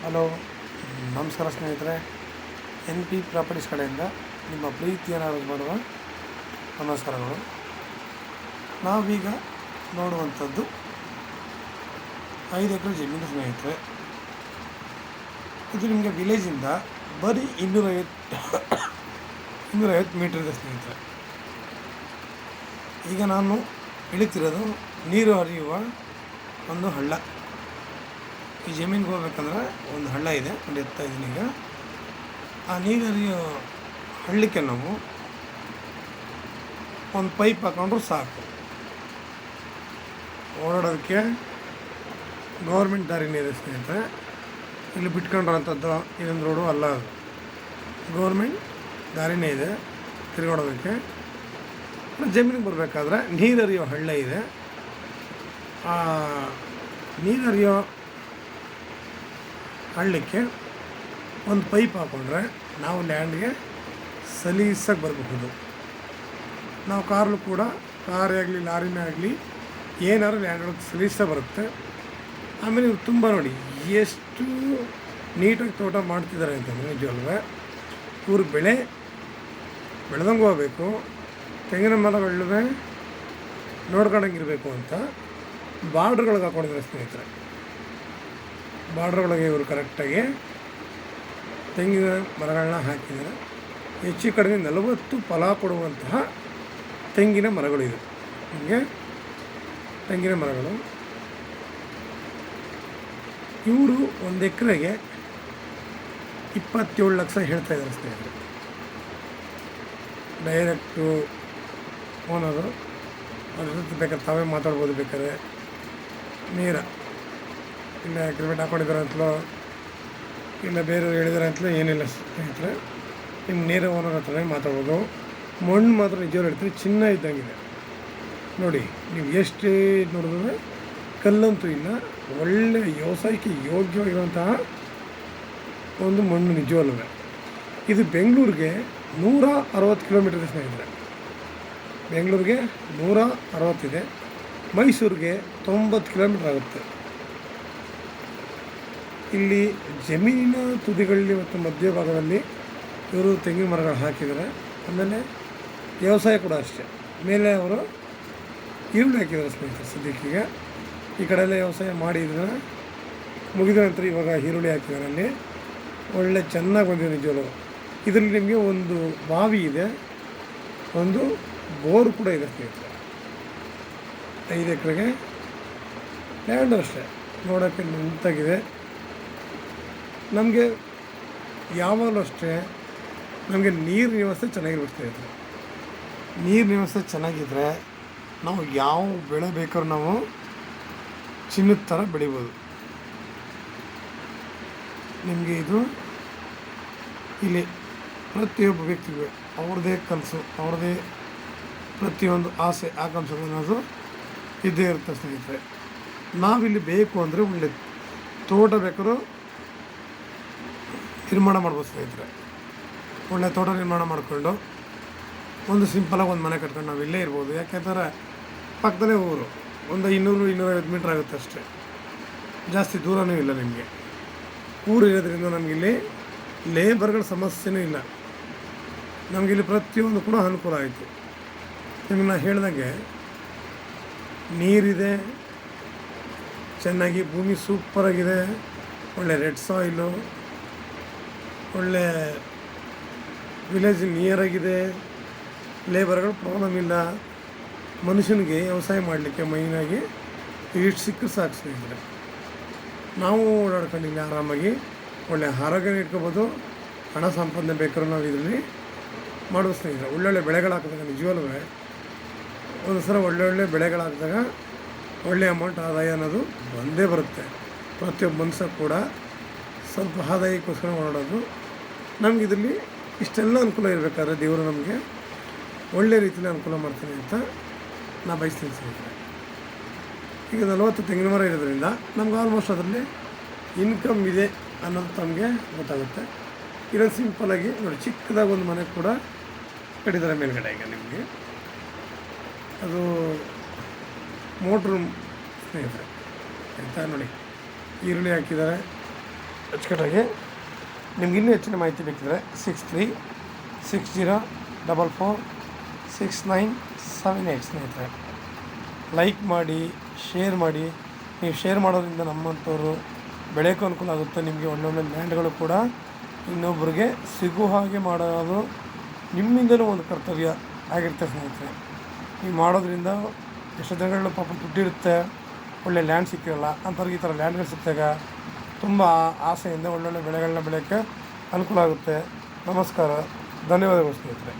Hello, ನಮಸ್ಕಾರ ಸ್ನೇಹಿತರೆ. N P properties ಕಡೆಯಿಂದ ನಿಮ್ಮ ಪ್ರೀತಿಯನ್ನು ಮಾಡುವ ನಮಸ್ಕಾರಗಳು. ನಾವೀಗ ನೋಡುವಂಥದ್ದು 5 ಎಕರೆ ಜಮೀನು ಸ್ನೇಹಿತರೆ. ಇದು ನಿಮಗೆ ವಿಲೇಜಿಂದ ಬರೀ 250 ಮೀಟರ್ ಇದೆ ಸ್ನೇಹಿತರೆ. ಈಗ ನಾನು ಇಳಿತಿರೋದು ನೀರು ಹರಿಯುವ ಒಂದು ಹಳ್ಳ. ಈ ಜಮೀನಿಗೆ ಹೋಗ್ಬೇಕಂದ್ರೆ ಒಂದು ಹಳ್ಳ ಇದೆ, ಒಂದು ಎತ್ತಾ ಇದ್ದೀನಿ. ಈಗ ಆ ನೀರು ಹರಿಯೋ ಹಳ್ಳಕ್ಕೆ ನಾವು ಒಂದು ಪೈಪ್ ಹಾಕೊಂಡ್ರು ಸಾಕು. ಓಡಾಡೋದಕ್ಕೆ ಗೌರ್ಮೆಂಟ್ ದಾರಿನೇ ಇದೆ ಸ್ನೇಹಿತರೆ. ಇಲ್ಲಿ ಬಿಟ್ಕೊಂಡಿರೋಂಥದ್ದು ಇದೊಂದು ರೋಡು ಅಲ್ಲ, ಅದು ಗೌರ್ಮೆಂಟ್ ದಾರಿನೇ ಇದೆ ತಿರುಗಾಡೋದಕ್ಕೆ. ಜಮೀನಿಗೆ ಬರಬೇಕಾದ್ರೆ ನೀರು ಹರಿಯೋ ಹಳ್ಳ ಇದೆ. ಆ ನೀರು ಹರಿಯೋ ಹಳ್ಳಕ್ಕೆ ಒಂದು ಪೈಪ್ ಹಾಕ್ಕೊಂಡ್ರೆ ನಾವು ಲ್ಯಾಂಡ್ಗೆ ಸಲೀಸಾಗಿ ಬರಬಹುದು. ನಾವು ಕಾರ್ಲು ಕೂಡ, ಕಾರೇ ಆಗಲಿ ಲಾರಿನೇ ಆಗಲಿ ಏನಾದ್ರು ಲ್ಯಾಂಡ್ ಸಲೀಸಾಗಿ ಬರುತ್ತೆ. ಆಮೇಲೆ ಇವ್ರು ತುಂಬ ನೋಡಿ ಎಷ್ಟು ನೀಟಾಗಿ ತೋಟ ಮಾಡ್ತಿದ್ದಾರೆ ಅಂತಂದರೆ, ನಿಜವಲ್ವೇ ಇವರು ಬೆಳೆದಂಗೆ ಹೋಗಬೇಕು, ತೆಂಗಿನ ಮರಗಳೇ ನೋಡ್ಕೊಂಡಂಗಿರಬೇಕು ಅಂತ ಬಾರ್ಡ್ರ್ಗಳಿಗೆ ಹಾಕ್ಕೊಂಡಿದ್ದಾರೆ ಸ್ನೇಹಿತರೆ. ಬಾರ್ಡ್ರ್ಗಳಿಗೆ ಇವರು ಕರೆಕ್ಟಾಗಿ ತೆಂಗಿನ ಮರಗಳನ್ನ ಹಾಕಿದ್ದಾರೆ. ಹೆಚ್ಚು ಕಡಿಮೆ 40 ಫಲ ಕೊಡುವಂತಹ ತೆಂಗಿನ ಮರಗಳು ಇದೆ. ನಿಮಗೆ ತೆಂಗಿನ ಮರಗಳು ಇವರು 1 ಎಕರೆಗೆ 27 ಲಕ್ಷ ಹೇಳ್ತಾ ಇದ್ದಾರೆ ಸ್ನೇಹಿತರೆ. ಡೈರೆಕ್ಟು ಓನರು ಅದ್ರ ಜೊತೆ ಬೇಕಾದ್ರೆ ತಾವೇ ಮಾತಾಡ್ಬೋದು. ಬೇಕಾದ್ರೆ ನೇರ ಇಲ್ಲ ಅಗ್ರಿಮೆಂಟ್ ಹಾಕೊಂಡಿದ್ದಾರೆ ಅಂತಲೋ ಇಲ್ಲ ಬೇರೆಯವ್ರು ಹೇಳಿದ್ದಾರೆ ಅಂತಲೋ ಏನಿಲ್ಲ ಸ್ನೇಹಿತರೆ. ನಿಮ್ಮ ನೇರ ಓನರ್ ಹತ್ರನೇ ಮಾತಾಡ್ಬೋದು. ಮಣ್ಣು ಮಾತ್ರ ನಿಜವಾಗ್ಲೂ ಹೇಳ್ತೀವಿ, ಚಿನ್ನ ಇದ್ದಂಗಿದೆ ನೋಡಿ. ನೀವು ಎಷ್ಟೇ ನೋಡಿದ್ರೆ ಕಲ್ಲಂತೂ ಇಲ್ಲ, ಒಳ್ಳೆಯ ವ್ಯವಸಾಯಕ್ಕೆ ಯೋಗ್ಯವಾಗಿರುವಂತಹ ಒಂದು ಮಣ್ಣು ನಿಜವಲ್ಲವೇ. ಇದು ಬೆಂಗಳೂರಿಗೆ 160 ಕಿಲೋಮೀಟರ್ ಇದೆ ಸ್ನೇಹಿತರೆ. ಬೆಂಗಳೂರಿಗೆ 160 ಇದೆ, ಮೈಸೂರಿಗೆ 90 ಕಿಲೋಮೀಟ್ರ್ ಆಗುತ್ತೆ. ಇಲ್ಲಿ ಜಮೀನಿನ ತುದಿಗಳಲ್ಲಿ ಮತ್ತು ಮಧ್ಯಭಾಗದಲ್ಲಿ ಇವರು ತೆಂಗಿನ ಮರಗಳು ಹಾಕಿದ್ದಾರೆ. ಆಮೇಲೆ ವ್ಯವಸಾಯ ಕೂಡ ಅಷ್ಟೇ. ಮೇಲೆ ಅವರು ಈರುಳ್ಳಿ ಹಾಕಿದ್ದಾರೆ ಸ್ನೇಹಿತರೆ. ಸದ್ಯಕ್ಕೀಗ ಈ ಕಡೆ ಎಲ್ಲ ವ್ಯವಸಾಯ ಮಾಡಿದ್ರೆ ಮುಗಿದ ನಂತರ ಇವಾಗ ಈರುಳ್ಳಿ ಹಾಕಿದ್ದಾರೆ. ಅಲ್ಲಿ ಒಳ್ಳೆ ಚೆನ್ನಾಗಿ ಬಂದಿದೆ ನಿಜವೂ. ಇದರಲ್ಲಿ ನಿಮಗೆ ಒಂದು ಬಾವಿ ಇದೆ, ಒಂದು ಬೋರ್ ಕೂಡ ಇದೆ ಸ್ನೇಹಿತರೆ. 5 ಎಕರೆಗೆ ಲ್ಯಾಂಡು ಅಷ್ಟೇ, ನೋಡೋಕ್ಕೆ ನಿಂತಾಗಿದೆ. ನಮಗೆ ಯಾವಾಗಲೂ ಅಷ್ಟೇ ನಮಗೆ ನೀರಿನ ವ್ಯವಸ್ಥೆ ಚೆನ್ನಾಗಿರ್ಬೇಕು ಸ್ನೇಹಿತರೆ. ನೀರಿನ ವ್ಯವಸ್ಥೆ ಚೆನ್ನಾಗಿದ್ದರೆ ನಾವು ಯಾವ ಬೆಳೆ ಬೇಕಾದ್ರೂ ನಾವು ಚಿನ್ನದ ಥರ ಬೆಳಿಬೋದು. ನಿಮಗೆ ಇದು ಇಲ್ಲಿ ಪ್ರತಿಯೊಬ್ಬ ವ್ಯಕ್ತಿಗೂ ಅವ್ರದ್ದೇ ಕನಸು, ಅವ್ರದ್ದೇ ಪ್ರತಿಯೊಂದು ಆಸೆ, ಆಕಾಂಕ್ಷೆ ಅನ್ನೋದು ಇದ್ದೇ ಇರುತ್ತೆ ಸ್ನೇಹಿತರೆ. ನಾವಿಲ್ಲಿ ಬೇಕು ಅಂದರೆ ಒಳ್ಳೆ ತೋಟ ಬೇಕಾದ್ರೂ ನಿರ್ಮಾಣ ಮಾಡ್ಬೋದು ಸ್ನೇಹಿತರೆ. ಒಳ್ಳೆ ತೋಟ ನಿರ್ಮಾಣ ಮಾಡಿಕೊಂಡು ಒಂದು ಸಿಂಪಲಾಗಿ ಒಂದು ಮನೆ ಕಟ್ಕೊಂಡು ನಾವು ಇಲ್ಲೇ ಇರ್ಬೋದು. ಯಾಕೆಂದರೆ ಪಕ್ಕದಲ್ಲೇ ಊರು, ಒಂದು 200-250 ಮೀಟ್ರ್ ಆಗುತ್ತೆ ಅಷ್ಟೇ, ಜಾಸ್ತಿ ದೂರನೂ ಇಲ್ಲ. ನಿಮಗೆ ಊರು ಇರೋದ್ರಿಂದ ನಮಗಿಲ್ಲಿ ಲೇಬರ್ಗಳ ಸಮಸ್ಯೆನೂ ಇಲ್ಲ. ನಮಗಿಲ್ಲಿ ಪ್ರತಿಯೊಂದು ಕೂಡ ಅನುಕೂಲ ಆಯಿತು. ನಿಮಗೆ ನಾನು ಹೇಳ್ದಂಗೆ ನೀರಿದೆ, ಚೆನ್ನಾಗಿ ಭೂಮಿ ಸೂಪರಾಗಿದೆ, ಒಳ್ಳೆ ರೆಡ್ ಸಾಯಿಲು, ಒಳ್ಳೆ ವಿಲೇಜ್ ನಿಯರಾಗಿದೆ, ಲೇಬರ್ಗಳು ಪ್ರಾಬ್ಲಮ್ ಇಲ್ಲ. ಮನುಷ್ಯನಿಗೆ ವ್ಯವಸಾಯ ಮಾಡಲಿಕ್ಕೆ ಮೈನಾಗಿ ಇಷ್ಟು ಸಿಕ್ಕರೆ ಸಾಕು ಸ್ನೇಹಿತರೆ. ನಾವು ಓಡಾಡ್ಕೊಂಡಿಲ್ಲ ಆರಾಮಾಗಿ ಒಳ್ಳೆ ಆರೋಗ್ಯನ ಇಟ್ಕೋಬೋದು. ಹಣ ಸಂಪಾದನೆ ಬೇಕಾದ್ರೂ ನಾವು ಇದರಲ್ಲಿ ಮಾಡೋದು ಸ್ನೇಹಿತರೆ. ಒಳ್ಳೊಳ್ಳೆ ಬೆಳೆಗಳು ಹಾಕಿದಾಗ ನಿಜವಲ್ಲೂ ಒಂದು ಸಲ ಒಳ್ಳೊಳ್ಳೆ ಬೆಳೆಗಳು ಹಾಕಿದಾಗ ಒಳ್ಳೆಯ ಅಮೌಂಟ್ ಆದಾಯ ಅನ್ನೋದು ಬಂದೇ ಬರುತ್ತೆ. ಪ್ರತಿಯೊಬ್ಬ ಮನುಷ್ಯ ಕೂಡ ಸ್ವಲ್ಪ ಆದಾಯಕ್ಕೋಸ್ಕರ ಓಡಾಡೋದು. ನಮ್ಗೆ ಇದರಲ್ಲಿ ಇಷ್ಟೆಲ್ಲ ಅನುಕೂಲ ಇರಬೇಕಾದ್ರೆ ದೇವರು ನಮಗೆ ಒಳ್ಳೆ ರೀತಿಯಲ್ಲಿ ಅನುಕೂಲ ಮಾಡ್ತೀನಿ ಅಂತ ನಾ ಬಯಸ್ತೀನಿ ಸ್ನೇಹಿತರೆ. ಈಗ 40 ತೆಂಗಿನ ಮರ ಇರೋದ್ರಿಂದ ನಮ್ಗೆ ಆಲ್ಮೋಸ್ಟ್ ಅದರಲ್ಲಿ ಇನ್ಕಮ್ ಇದೆ ಅನ್ನೋದು ತಮಗೆ ಗೊತ್ತಾಗುತ್ತೆ. ಇದನ್ನು ಸಿಂಪಲಾಗಿ ನೋಡಿ, ಚಿಕ್ಕದಾಗಿ ಒಂದು ಮನೆ ಕೂಡ ಕಟ್ಟಿದ್ದಾರೆ ಮೇಲ್ಗಡೆ. ಈಗ ನಿಮಗೆ ಅದು ಮೋಟ್ರು ಸ್ನೇಹಿತರೆ ಆಯಿತಾ. ನೋಡಿ ಈರುಳ್ಳಿ ಹಾಕಿದ್ದಾರೆ, ಅಚ್ಚುಕಟ್ಟಾಗಿ. ನಿಮ್ಗೆ ಇನ್ನೂ ಹೆಚ್ಚಿನ ಮಾಹಿತಿ ಬೇಕಿದ್ರೆ 6360446978 ಸ್ನೇಹಿತರೆ. ಲೈಕ್ ಮಾಡಿ, ಶೇರ್ ಮಾಡಿ. ನೀವು ಶೇರ್ ಮಾಡೋದ್ರಿಂದ ನಮ್ಮಂಥವ್ರು ಬೆಳೆಯೋಕ್ಕೂ ಅನುಕೂಲ ಆಗುತ್ತೆ. ನಿಮಗೆ ಒಳ್ಳೊಳ್ಳೆ ಲ್ಯಾಂಡ್ಗಳು ಕೂಡ ಇನ್ನೊಬ್ಬರಿಗೆ ಸಿಗೋ ಹಾಗೆ ಮಾಡೋದು ನಿಮ್ಮಿಂದಲೂ ಒಂದು ಕರ್ತವ್ಯ ಆಗಿರುತ್ತೆ ಸ್ನೇಹಿತರೆ. ನೀವು ಮಾಡೋದ್ರಿಂದ ಎಷ್ಟೋ ಜನಗಳು ಪಾಪ ದುಡ್ಡಿರುತ್ತೆ, ಒಳ್ಳೆ ಲ್ಯಾಂಡ್ ಸಿಕ್ಕಿರಲ್ಲ, ಅಂಥವ್ರಿಗೆ ಈ ಥರ ಲ್ಯಾಂಡ್ಗಳು ಸಿಕ್ಕಿದಾಗ ತುಂಬ ಆಸೆಯಿಂದ ಒಳ್ಳೊಳ್ಳೆ ಬೆಳೆಗಳನ್ನ ಬೆಳೆಯೋಕ್ಕೆ ಅನುಕೂಲ ಆಗುತ್ತೆ. ನಮಸ್ಕಾರ, ಧನ್ಯವಾದಗಳು ಸ್ನೇಹಿತರೆ.